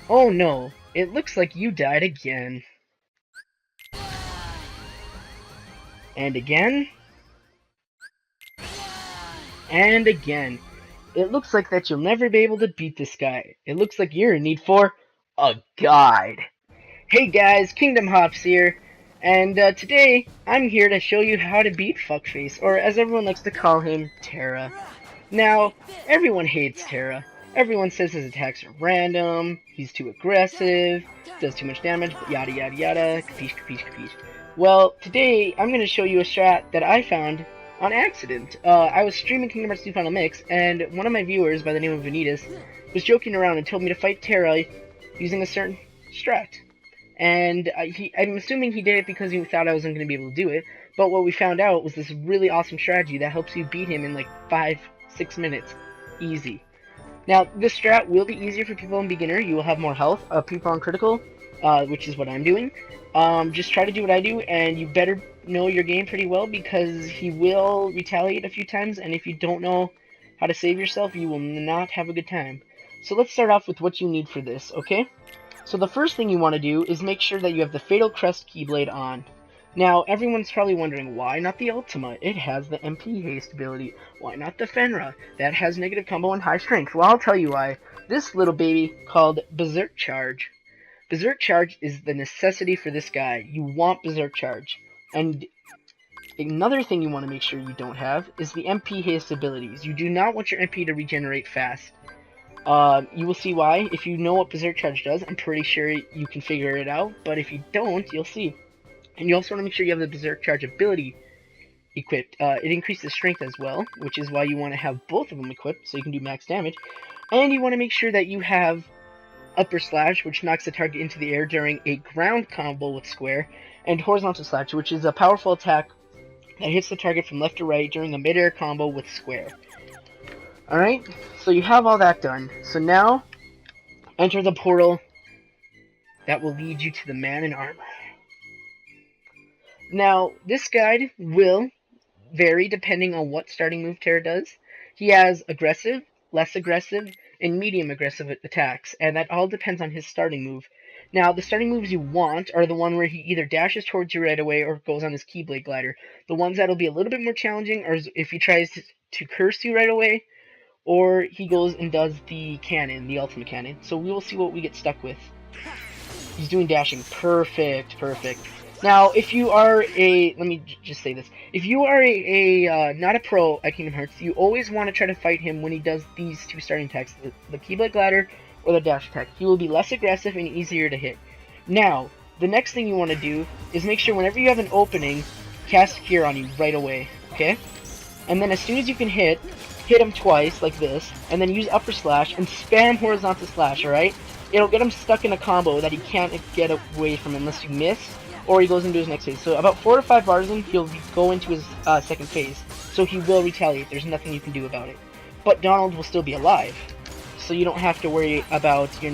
Oh no, it looks like you died again. And again. And again. It looks like that you'll never be able to beat this guy. It looks like you're in need for a guide. Hey guys, Kingdom Hops here, and today I'm here to show you how to beat Fuckface, or as everyone likes to call him, Terra. Now, everyone hates Terra. Everyone says his attacks are random, he's too aggressive, does too much damage, yada yada yada, capiche capiche capiche. Well, today I'm going to show you a strat that I found on accident. I was streaming Kingdom Hearts 2 Final Mix, and one of my viewers by the name of Vanitas was joking around and told me to fight Terra using a certain strat. And I'm assuming he did it because he thought I wasn't going to be able to do it. But what we found out was this really awesome strategy that helps you beat him in like 5-6 minutes. Easy. Now, this strat will be easier for people on beginner. You will have more health. People on critical, which is what I'm doing. Just try to do what I do, and you better know your game pretty well because he will retaliate a few times, and if you don't know how to save yourself, you will not have a good time. So let's start off with what you need for this, okay? So the first thing you want to do is make sure that you have the Fatal Crest Keyblade on. Now, everyone's probably wondering, why not the Ultima? It has the MP Haste ability. Why not the Fenra? That has negative combo and high strength. Well, I'll tell you why. This little baby called Berserk Charge. Berserk Charge is the necessity for this guy. You want Berserk Charge. And another thing you want to make sure you don't have is the MP Haste abilities. You do not want your MP to regenerate fast. You will see why. If you know what Berserk Charge does, I'm pretty sure you can figure it out, but if you don't, you'll see. And you also want to make sure you have the Berserk Charge ability equipped. It increases strength as well, which is why you want to have both of them equipped, so you can do max damage. And you want to make sure that you have Upper Slash, which knocks the target into the air during a ground combo with Square, and Horizontal Slash, which is a powerful attack that hits the target from left to right during a mid-air combo with Square. Alright, so you have all that done. So now, enter the portal that will lead you to the man in armor. Now, this guide will vary depending on what starting move Terra does. He has aggressive, less aggressive, and medium aggressive attacks, and that all depends on his starting move. Now, the starting moves you want are the one where he either dashes towards you right away or goes on his Keyblade glider. The ones that'll be a little bit more challenging are if he tries to curse you right away, or he goes and does the cannon, the ultimate cannon. So we will see what we get stuck with. He's doing dashing. Perfect, perfect. Now, if you are a, let me just say this. If you are not a pro at Kingdom Hearts, you always want to try to fight him when he does these two starting attacks, the Keyblade Glider or the dash attack. He will be less aggressive and easier to hit. Now, the next thing you want to do is make sure whenever you have an opening, cast Cure on you right away, okay? And then as soon as you can hit him twice, like this, and then use Upper Slash and spam Horizontal Slash, alright? It'll get him stuck in a combo that he can't get away from unless you miss, or he goes into his next phase. So about 4 to 5 bars in, he'll go into his second phase, so he will retaliate. There's nothing you can do about it. But Donald will still be alive, so you don't have to worry about, you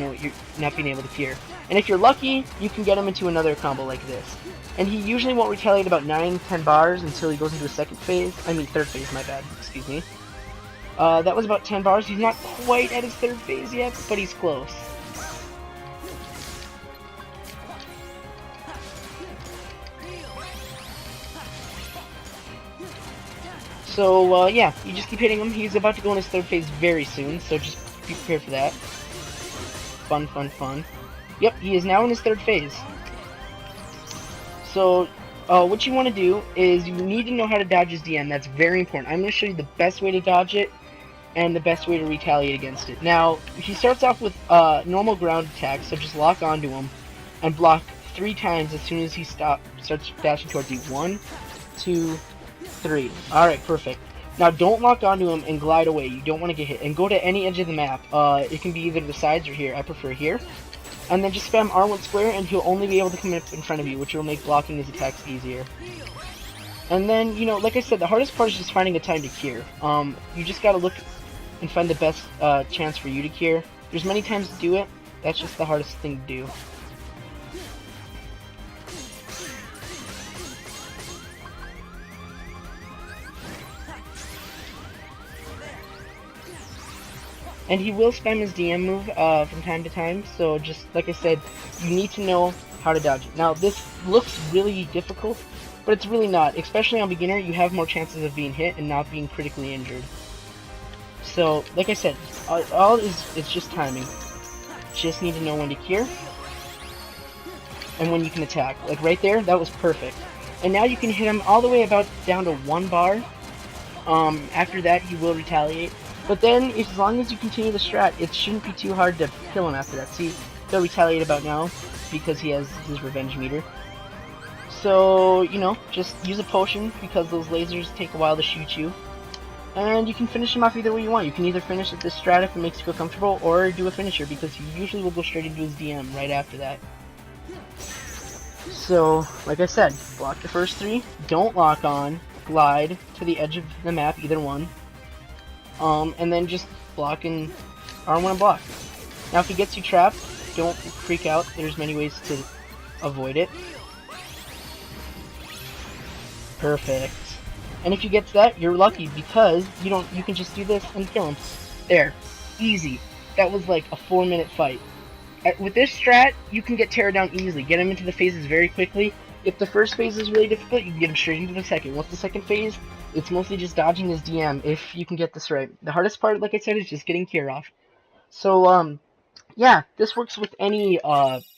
not being able to cure. And if you're lucky, you can get him into another combo like this. And he usually won't retaliate about 9-10 bars until he goes into his third phase, my bad, excuse me. That was about 10 bars. He's not quite at his third phase yet, but he's close. So, yeah, you just keep hitting him. He's about to go in his third phase very soon, so just be prepared for that. Fun, fun, fun. Yep, he is now in his third phase. So, what you want to do is you need to know how to dodge his DM. That's very important. I'm going to show you the best way to dodge it and the best way to retaliate against it. Now, he starts off with normal ground attacks, so just lock onto him and block 3 times as soon as he starts dashing towards you. 1, 2, 3. Alright, perfect. Now, don't lock onto him and glide away. You don't want to get hit. And go to any edge of the map. It can be either the sides or here. I prefer here. And then just spam R1 square, and he'll only be able to come up in front of you, which will make blocking his attacks easier. And then, like I said, the hardest part is just finding a time to cure. You just gotta look and find the best chance for you to cure. There's many times to do it. That's just the hardest thing to do. And he will spam his DM move from time to time, so just like I said, you need to know how to dodge it. Now, this looks really difficult, but it's really not. Especially on beginner, you have more chances of being hit and not being critically injured. So, like I said, it's just timing. Just need to know when to cure and when you can attack. Like right there, that was perfect. And now you can hit him all the way about down to 1 bar. After that, he will retaliate. But then, as long as you continue the strat, it shouldn't be too hard to kill him after that. See, he'll retaliate about now because he has his revenge meter. So, you know, just use a potion because those lasers take a while to shoot you. And you can finish him off either way you want. You can either finish with this strat if it makes you feel comfortable, or do a finisher because he usually will go straight into his DM right after that. So, like I said, block the first 3, don't lock on, glide to the edge of the map, either one, and then just block and R1 and block. Now if he gets you trapped, don't freak out, there's many ways to avoid it. Perfect. And if you get to that, you're lucky because you can just do this and kill him. There. Easy. That was like a 4-minute fight. With this strat, you can get Terra down easily. Get him into the phases very quickly. If the first phase is really difficult, you can get him straight into the second. Once the second phase, it's mostly just dodging his DM if you can get this right. The hardest part, like I said, is just getting cure off. So, yeah, this works with any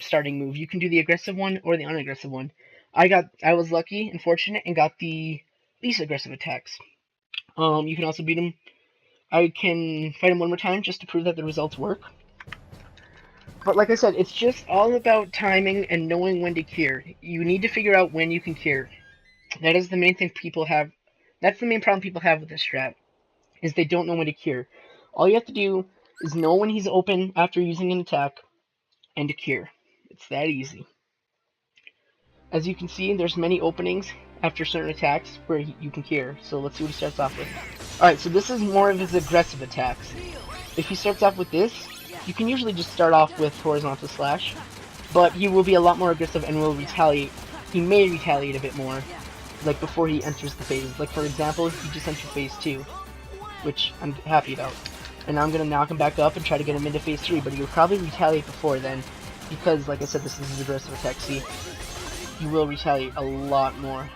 starting move. You can do the aggressive one or the unaggressive one. I was lucky and fortunate and got the least aggressive attacks. You can also beat him. I can fight him one more time just to prove that the results work. But like I said, it's just all about timing and knowing when to cure. You need to figure out when you can cure. That is the main thing people have. That's the main problem people have with this strat, is they don't know when to cure. All you have to do is know when he's open after using an attack, and to cure. It's that easy. As you can see, there's many openings after certain attacks where you can cure. So let's see what he starts off with. Alright, so this is more of his aggressive attacks. If he starts off with this, you can usually just start off with horizontal slash, but he will be a lot more aggressive and will retaliate. He may retaliate a bit more, like before he enters the phase. Like for example, he just entered phase 2, which I'm happy about. And now I'm going to knock him back up and try to get him into phase 3, but he will probably retaliate before then, because like I said, this is his aggressive attack. See, he will retaliate a lot more.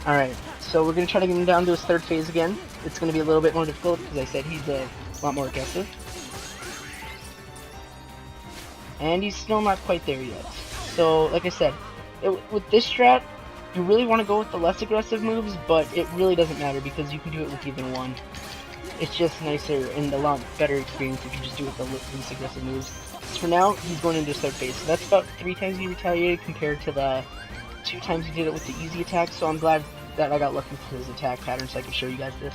Alright, so we're going to try to get him down to his 3rd phase again. It's going to be a little bit more difficult because I said he's a lot more aggressive. And he's still not quite there yet. So, like I said, with this strat, you really want to go with the less aggressive moves, but it really doesn't matter because you can do it with either one. It's just nicer and a lot better experience if you just do it with the least aggressive moves. So for now, he's going into his 3rd phase. So that's about 3 times he retaliated compared to the 2 times he did it with the easy attack, so I'm glad that I got lucky with his attack pattern so I can show you guys this.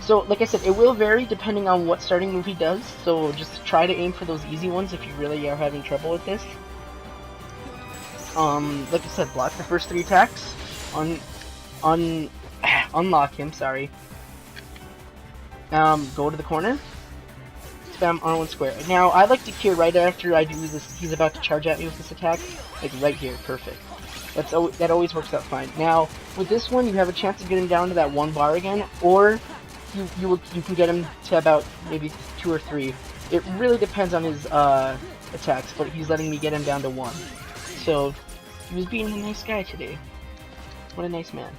So, like I said, it will vary depending on what starting move he does, so just try to aim for those easy ones if you really are having trouble with this. Like I said, block the first 3 attacks, unlock him, sorry. Go to the corner, spam R1 square. Now, I like to cure right after I do this, he's about to charge at me with this attack, like right here, perfect. That always works out fine. Now, with this one, you have a chance to get him down to that 1 bar again, or you can get him to about maybe 2 or 3. It really depends on his attacks, but he's letting me get him down to 1. So, he was being a nice guy today. What a nice man.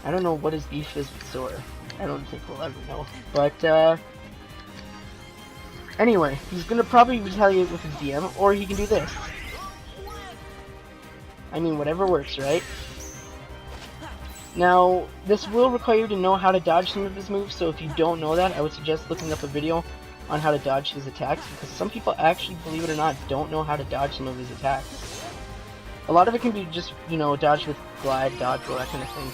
I don't know what his beef is with Zora. I don't think we'll ever know. But, anyway, he's gonna probably retaliate with his DM, or he can do this. I mean, whatever works, right? Now, this will require you to know how to dodge some of his moves, so if you don't know that, I would suggest looking up a video on how to dodge his attacks, because some people actually, believe it or not, don't know how to dodge some of his attacks. A lot of it can be just, you know, dodge with glide, dodge, all that kind of thing.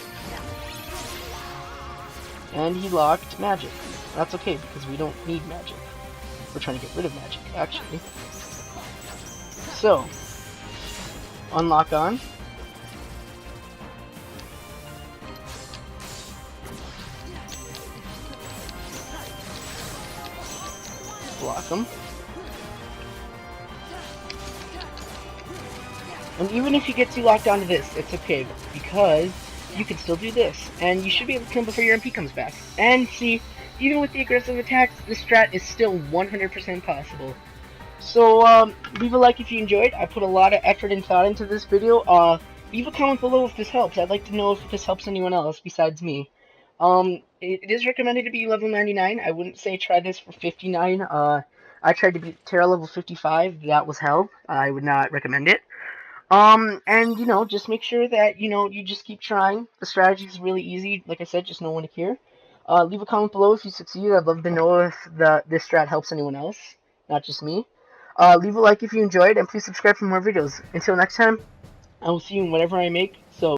And he locked magic. That's okay, because we don't need magic. We're trying to get rid of magic, actually. So, unlock on. block him. And even if he gets you locked onto this, it's okay, because you can still do this, and you should be able to kill him before your MP comes back. And see, even with the aggressive attacks, this strat is still 100% possible. So, leave a like if you enjoyed. I put a lot of effort and thought into this video. Leave a comment below if this helps. I'd like to know if this helps anyone else besides me. It is recommended to be level 99. I wouldn't say try this for 59. I tried to beat Terra level 55. That was hell. I would not recommend it. And, just make sure that, you just keep trying. The strategy is really easy. Like I said, just know when to cure. Leave a comment below if you succeed. I'd love to know if this strat helps anyone else, not just me. Leave a like if you enjoyed, and please subscribe for more videos. Until next time, I will see you in whatever I make. So.